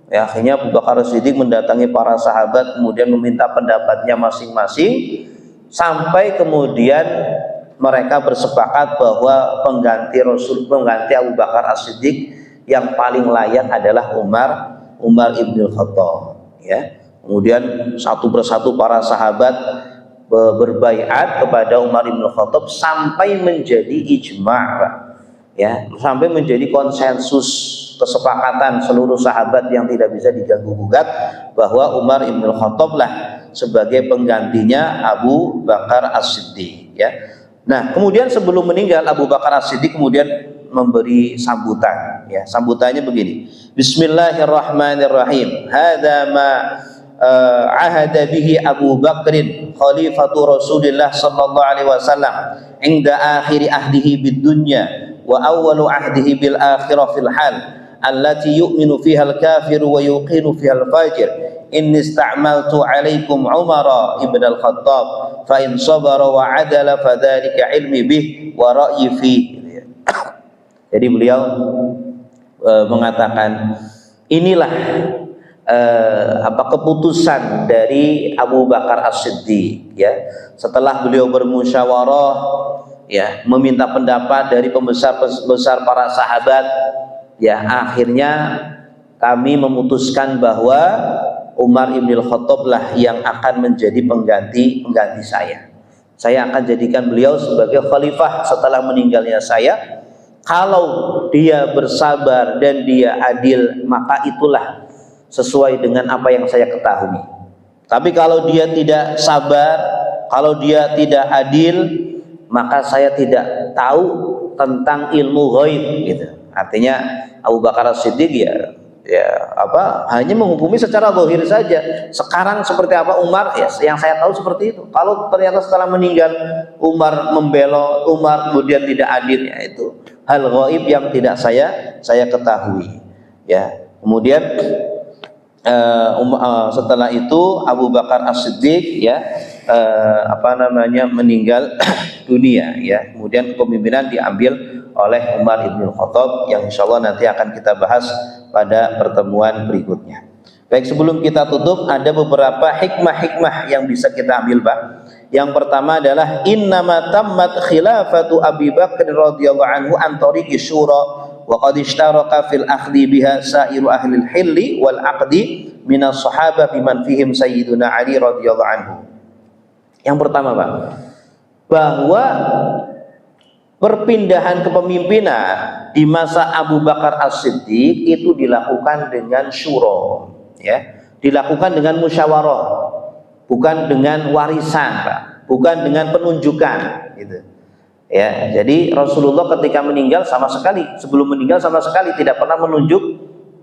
Ya, akhirnya Abu Bakar As-Siddiq mendatangi para sahabat, kemudian meminta pendapatnya masing-masing, sampai kemudian mereka bersepakat bahwa pengganti Abu Bakar As-Siddiq yang paling layak adalah Umar ibn Khattab ya. Kemudian satu persatu para sahabat berbaiat kepada Umar ibn Khattab sampai menjadi ijma' ya, sampai menjadi konsensus kesepakatan seluruh sahabat yang tidak bisa diganggu gugat bahwa Umar ibn Khattab lah sebagai penggantinya Abu Bakar As-Siddiq ya. Nah, kemudian sebelum meninggal Abu Bakar As-Siddiq kemudian memberi sambutan ya. Sambutannya begini: Bismillahirrahmanirrahim. Hadza ma ahada bihi Abu Bakrin khalifatu Rasulillah sallallahu alaihi wasallam inda akhir ahdihi bid dunya wa awwalu ahdihi bil akhirah fil hal allati yu'minu fiha al kafiru wa yuqinu fiha al fajir. Inni ista'maltu alaikum Umar ibn al-Khattab fa in sabara wa adala fadzalika ilmi bih wa ra'yi fi. Jadi beliau mengatakan inilah keputusan dari Abu Bakar As-Siddiq ya. Setelah beliau bermusyawarah ya, meminta pendapat dari pembesar para sahabat ya, akhirnya kami memutuskan bahwa Umar ibn Khattab lah yang akan menjadi pengganti saya. Saya akan jadikan beliau sebagai khalifah setelah meninggalnya saya. Kalau dia bersabar dan dia adil, maka itulah sesuai dengan apa yang saya ketahui. Tapi kalau dia tidak sabar, kalau dia tidak adil, maka saya tidak tahu tentang ilmu ghaib gitu. Artinya Abu Bakar As-Siddiq ya ya apa, hanya menghukumi secara zahir saja. Sekarang seperti apa Umar, ya yang saya tahu seperti itu. Kalau ternyata setelah meninggal Umar membelot, Umar kemudian tidak adil, ya itu hal gaib yang tidak saya ketahui. Ya, kemudian setelah itu Abu Bakar As-Siddiq ya meninggal dunia, ya. Kemudian kepemimpinan diambil oleh Umar ibn Khattab yang insyaallah nanti akan kita bahas pada pertemuan berikutnya. Baik, sebelum kita tutup ada beberapa hikmah-hikmah yang bisa kita ambil, Pak. Yang pertama adalah innama tammat khilafatu Abi Bakr radhiyallahu anhu an tariqi syura wa qad ishtaraka fil akhdhi biha sa'iru ahli al-hilli wal aqdi minas sahabah biman fihim sayyiduna Ali radhiyallahu anhu. Yang pertama, Pak, bahwa perpindahan kepemimpinan di masa Abu Bakar As-Siddiq itu dilakukan dengan syura, ya, dilakukan dengan musyawarah, bukan dengan warisan, Pak, bukan dengan penunjukan, gitu. Ya, jadi Rasulullah ketika meninggal sebelum meninggal sama sekali tidak pernah menunjuk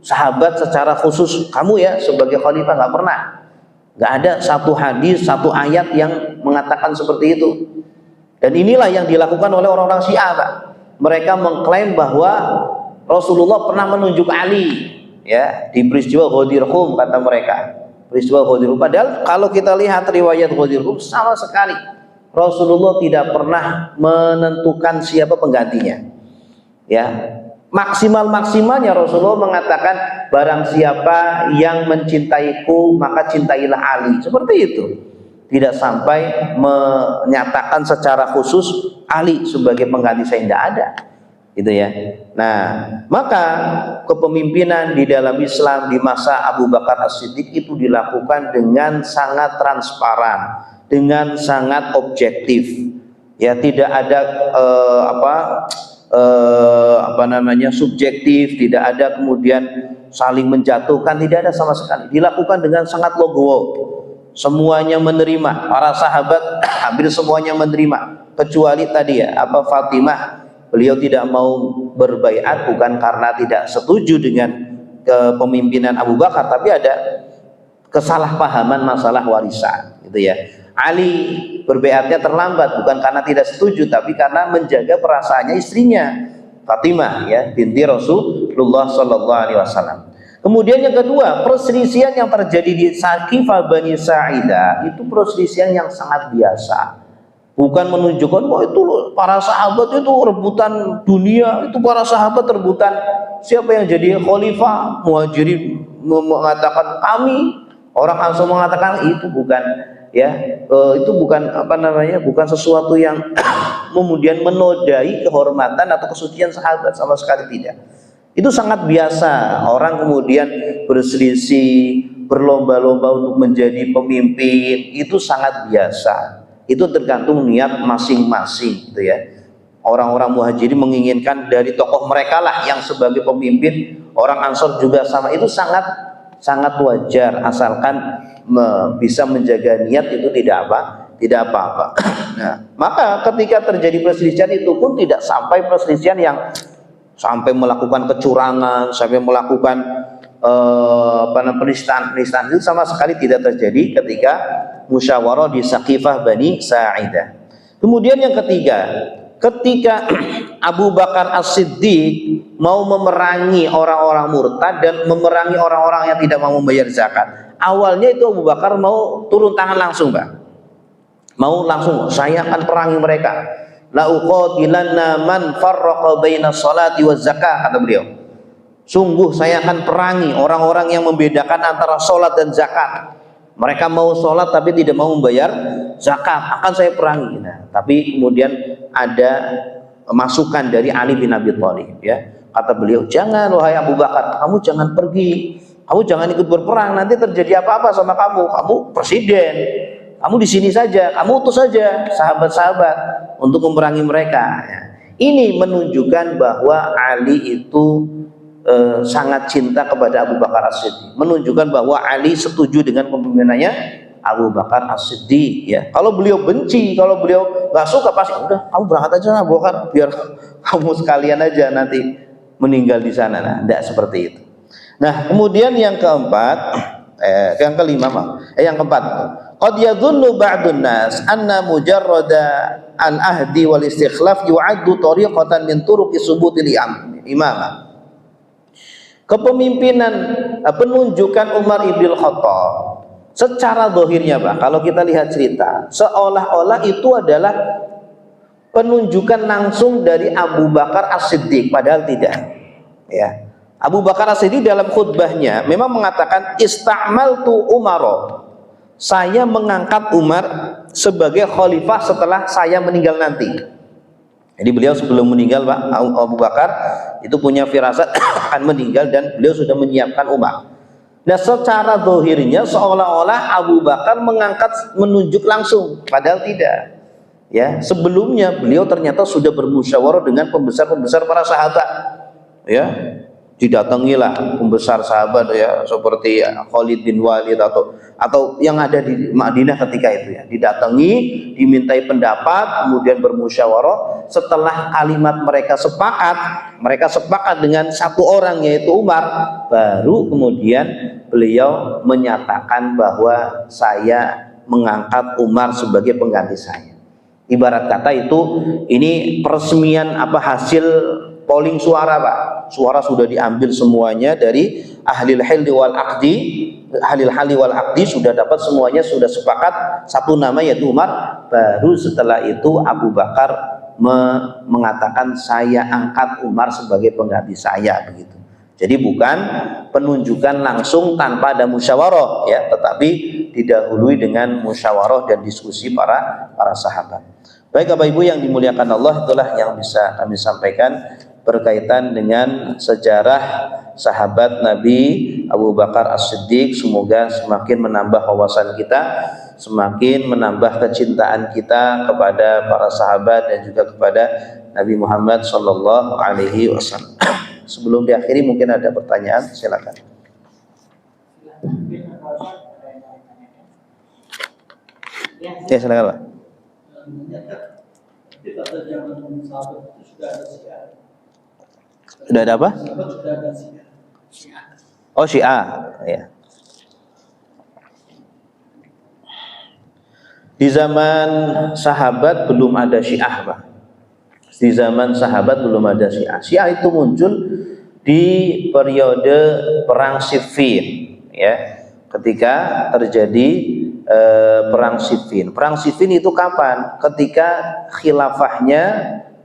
sahabat secara khusus, kamu ya sebagai khalifah, nggak pernah. Nggak ada satu hadis, satu ayat yang mengatakan seperti itu. Dan inilah yang dilakukan oleh orang-orang Syiah, Pak. Mereka mengklaim bahwa Rasulullah pernah menunjuk Ali, ya, di peristiwa Ghadir Khum, kata mereka. Peristiwa Ghadir Khum. Padahal kalau kita lihat riwayat Ghadir Khum sama sekali Rasulullah tidak pernah menentukan siapa penggantinya. Ya, maksimalnya Rasulullah mengatakan barang siapa yang mencintaiku maka cintailah Ali, seperti itu. Tidak sampai menyatakan secara khusus Ali sebagai pengganti saya, tidak ada, gitu ya. Nah, maka kepemimpinan di dalam Islam di masa Abu Bakar As-Siddiq itu dilakukan dengan sangat transparan, dengan sangat objektif, ya, tidak ada subjektif, tidak ada kemudian saling menjatuhkan, tidak ada sama sekali. Dilakukan dengan sangat logowo, semuanya menerima, para sahabat hampir semuanya menerima, kecuali tadi ya Fatimah, beliau tidak mau berbaiat bukan karena tidak setuju dengan kepemimpinan Abu Bakar, tapi ada kesalahpahaman masalah warisan, gitu ya. Ali berbaiatnya terlambat bukan karena tidak setuju, tapi karena menjaga perasaannya istrinya Fatimah, ya, binti Rasulullah Sallallahu Alaihi Wasallam. Kemudian yang kedua, perselisihan yang terjadi di Saqifah Bani Sa'idah itu perselisihan yang sangat biasa, bukan menunjukkan bahwa itu para sahabat itu rebutan dunia, itu para sahabat rebutan siapa yang jadi khalifah. Muhajirin mengatakan kami, orang Ansor mengatakan itu, bukan, ya, itu bukan bukan sesuatu yang kemudian menodai kehormatan atau kesucian sahabat, sama sekali tidak. Itu sangat biasa orang kemudian berselisih, berlomba-lomba untuk menjadi pemimpin, itu sangat biasa. Itu tergantung niat masing-masing, gitu ya. Orang-orang Muhajirin menginginkan dari tokoh mereka lah yang sebagai pemimpin, orang Ansor juga sama, itu sangat wajar asalkan bisa menjaga niat, itu tidak apa-apa. Nah, maka ketika terjadi perselisihan itu pun tidak sampai perselisihan yang sampai melakukan kecurangan, sampai melakukan penistaan, itu sama sekali tidak terjadi ketika musyawarah di Saqifah Bani Sa'idah. Kemudian yang ketiga, ketika Abu Bakar As-Siddiq mau memerangi orang-orang murtad dan memerangi orang-orang yang tidak mau membayar zakat, awalnya itu Abu Bakar mau turun tangan langsung, Pak. Mau langsung, saya akan perangi mereka. La uqatilanna man farraqa baina sholati waz zakah, kata beliau. Sungguh saya akan perangi orang-orang yang membedakan antara sholat dan zakat. Mereka mau sholat tapi tidak mau membayar zakat, akan saya perangi. Nah, tapi kemudian ada masukan dari Ali bin Abi Thalib, ya. Kata beliau, jangan wahai Abu Bakar, kamu jangan pergi, kamu jangan ikut berperang, nanti terjadi apa-apa sama kamu presiden, kamu di sini saja, kamu utus saja sahabat-sahabat untuk memerangi mereka. Ya. Ini menunjukkan bahwa Ali itu sangat cinta kepada Abu Bakar As-Siddiq, menunjukkan bahwa Ali setuju dengan kepemimpinannya Abu Bakar As-Siddiq, ya. Kalau beliau benci, kalau beliau nggak suka, pasti udah kamu berangkat aja Abu Bakar, biar kamu sekalian aja nanti meninggal di sana. Nah, tidak seperti itu. Nah, kemudian yang keempat, yang keempat, qad yadhunnu ba'dun nas anna mujarrada al-ahdi wal istikhlaf yu'addu tariqatan min turuqi subutil imamah. Kepemimpinan, penunjukan Umar ibn Khattab secara zahirnya, Pak, kalau kita lihat cerita, seolah-olah itu adalah penunjukan langsung dari Abu Bakar As-Siddiq, padahal tidak. Ya. Abu Bakar As-Siddiq dalam khutbahnya memang mengatakan ista'maltu Umar, saya mengangkat Umar sebagai khalifah setelah saya meninggal nanti. Jadi beliau sebelum meninggal, Pak, Abu Bakar itu punya firasat akan meninggal dan beliau sudah menyiapkan Umar. Nah, secara zahirnya seolah-olah Abu Bakar menunjuk langsung, padahal tidak. Ya, sebelumnya beliau ternyata sudah bermusyawarah dengan pembesar-pembesar para sahabat. Ya, didatangilah pembesar sahabat ya, seperti Khalid bin Walid atau yang ada di Madinah ketika itu ya, didatangi, dimintai pendapat, kemudian bermusyawarah. Setelah kalimat mereka sepakat dengan satu orang yaitu Umar, baru kemudian beliau menyatakan bahwa saya mengangkat Umar sebagai pengganti saya. Ibarat kata itu, ini peresmian hasil polling suara, Pak. Suara sudah diambil semuanya dari ahlil halli wal aqdi, sudah dapat semuanya, sudah sepakat satu nama yaitu Umar. Baru setelah itu Abu Bakar mengatakan saya angkat Umar sebagai pengganti saya, begitu. Jadi bukan penunjukan langsung tanpa ada musyawarah ya, tetapi didahului dengan musyawarah dan diskusi para sahabat. Baik Bapak Ibu yang dimuliakan Allah, itulah yang bisa kami sampaikan berkaitan dengan sejarah sahabat Nabi Abu Bakar As-Siddiq. Semoga semakin menambah wawasan kita, semakin menambah kecintaan kita kepada para sahabat dan juga kepada Nabi Muhammad sallallahu alaihi wasallam. Sebelum diakhiri mungkin ada pertanyaan, silakan. Ya, silakan Pak. Sudah ada apa? Oh, Syiah, ya. Di zaman sahabat belum ada Syiah, Pak. Di zaman sahabat belum ada Syiah. Syiah itu muncul di periode perang Siffin, ya. Ketika terjadi perang Siffin. Perang Siffin itu kapan? Ketika khilafahnya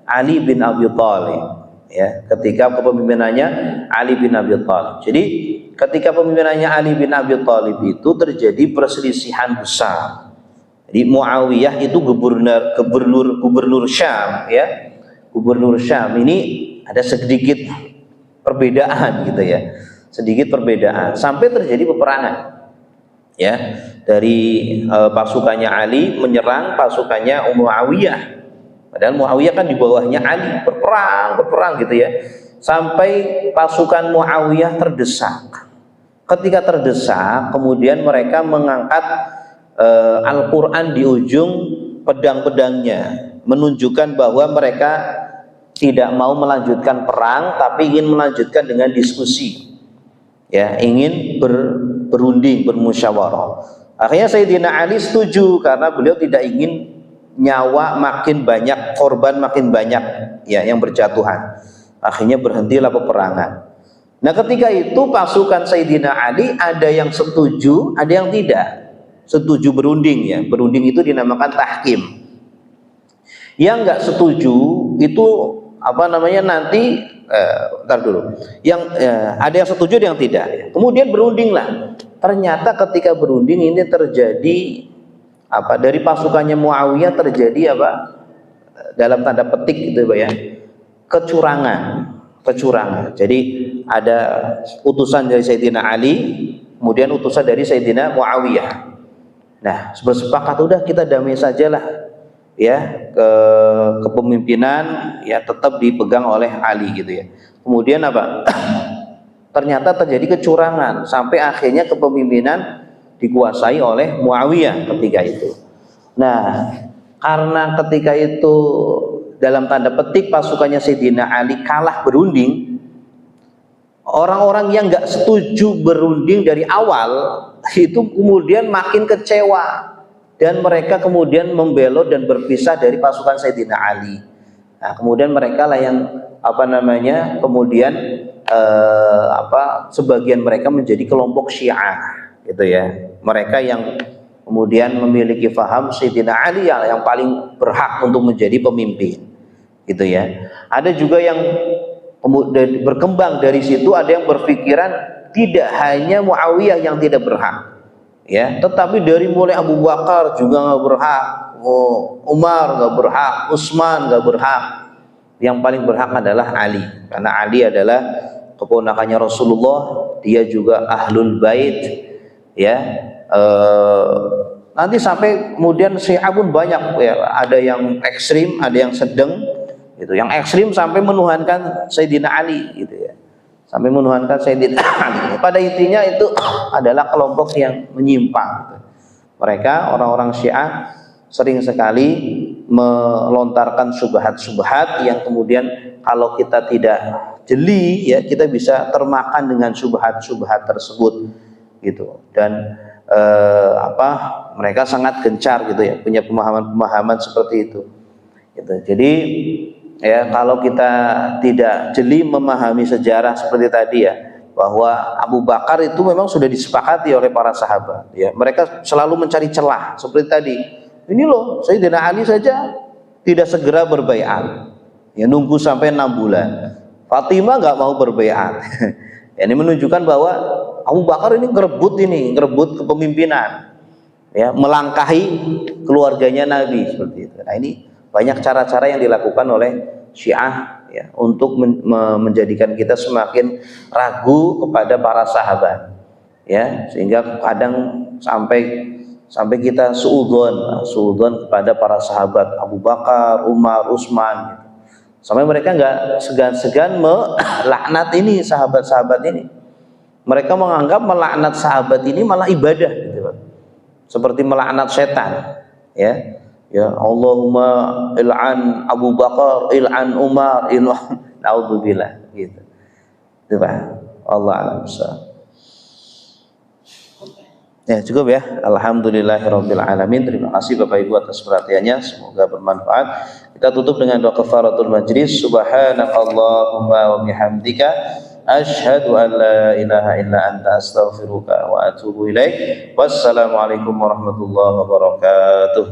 Ali bin Abi Thalib. Ya, ketika kepemimpinannya Ali bin Abi Thalib. Jadi ketika pemimpinannya Ali bin Abi Thalib itu terjadi perselisihan besar. Jadi Muawiyah itu gubernur Syam, ya. Gubernur Syam ini ada sedikit perbedaan gitu ya. Sedikit perbedaan sampai terjadi peperangan. Ya, dari pasukannya Ali menyerang pasukannya Muawiyah. Padahal Muawiyah kan di bawahnya Ali, berperang gitu ya. Sampai pasukan Muawiyah terdesak. Ketika terdesak, kemudian mereka mengangkat Al-Quran di ujung pedang-pedangnya, menunjukkan bahwa mereka tidak mau melanjutkan perang, tapi ingin melanjutkan dengan diskusi. Ya, ingin berunding, bermusyawarah. Akhirnya Sayyidina Ali setuju karena beliau tidak ingin nyawa makin banyak, korban makin banyak ya yang berjatuhan. Akhirnya berhentilah peperangan. Nah, ketika itu pasukan Sayyidina Ali ada yang setuju, ada yang tidak setuju berunding ya. Berunding itu dinamakan tahkim. Yang enggak setuju itu nanti ntar dulu. Yang ada yang setuju, ada yang tidak. Kemudian berundinglah. Ternyata ketika berunding ini terjadi dari pasukannya Muawiyah terjadi dalam tanda petik gitu ya, kecurangan. Jadi ada utusan dari Sayyidina Ali, kemudian utusan dari Sayyidina Muawiyah. Nah, bersepakat udah kita damai sajalah ya, kepemimpinan ya tetap dipegang oleh Ali gitu ya. Kemudian ternyata terjadi kecurangan sampai akhirnya kepemimpinan dikuasai oleh Muawiyah ketika itu. Nah, karena ketika itu dalam tanda petik pasukannya Sayyidina Ali kalah berunding, orang-orang yang nggak setuju berunding dari awal itu kemudian makin kecewa dan mereka kemudian membelot dan berpisah dari pasukan Sayyidina Ali. Nah, kemudian mereka lah yang kemudian sebagian mereka menjadi kelompok Syiah gitu ya. Mereka yang kemudian memiliki faham Sayyidina Ali yang paling berhak untuk menjadi pemimpin gitu ya. Ada juga yang kemudian berkembang dari situ, ada yang berpikiran tidak hanya Muawiyah yang tidak berhak ya, tetapi dari mulai Abu Bakar juga nggak berhak, Umar nggak berhak, Utsman nggak berhak. Yang paling berhak adalah Ali, karena Ali adalah keponakannya Rasulullah, dia juga ahlul bait ya. Nanti sampai kemudian Syiah pun banyak ya, ada yang ekstrim, ada yang sedang gitu. Yang ekstrim sampai menuhankan Sayyidina Ali gitu ya, sampai menuhankan Sayyidina Ali. Pada intinya itu adalah kelompok yang menyimpang gitu. Mereka orang-orang Syiah sering sekali melontarkan subhat-subhat yang kemudian kalau kita tidak jeli ya, kita bisa termakan dengan subhat-subhat tersebut gitu. Dan mereka sangat gencar gitu ya, punya pemahaman-pemahaman seperti itu gitu. Jadi ya, kalau kita tidak jeli memahami sejarah seperti tadi ya, bahwa Abu Bakar itu memang sudah disepakati oleh para sahabat ya, mereka selalu mencari celah seperti tadi. Ini loh, Sayyidina Ali saja tidak segera berbaiat ya, nunggu sampai 6 bulan. Fatimah nggak mau berbaiat. Ini menunjukkan bahwa Abu Bakar ini ngerebut kepemimpinan ya, melangkahi keluarganya Nabi seperti itu. Nah, ini banyak cara-cara yang dilakukan oleh Syiah ya, untuk menjadikan kita semakin ragu kepada para sahabat ya, sehingga kadang sampai kita suudzon kepada para sahabat Abu Bakar, Umar, Utsman gitu. Sampai mereka nggak segan-segan melaknat ini sahabat-sahabat ini. Mereka menganggap melaknat sahabat ini malah ibadah gitu, seperti melaknat setan ya. Ya Allahumma il'an Abu Bakar, il'an Umar, il'an naudzubillah gitu. Itu Pak. Allah a'lam. Ya cukup ya. Alhamdulillahirabbil alamin. Terima kasih Bapak Ibu atas perhatiannya. Semoga bermanfaat. Kita tutup dengan doa kafaratul majlis. Subhanakallahumma wa bihamdika asyhadu an la ilaha illa anta astaghfiruka wa atubu ilaik. Wassalamualaikum warahmatullahi wabarakatuh.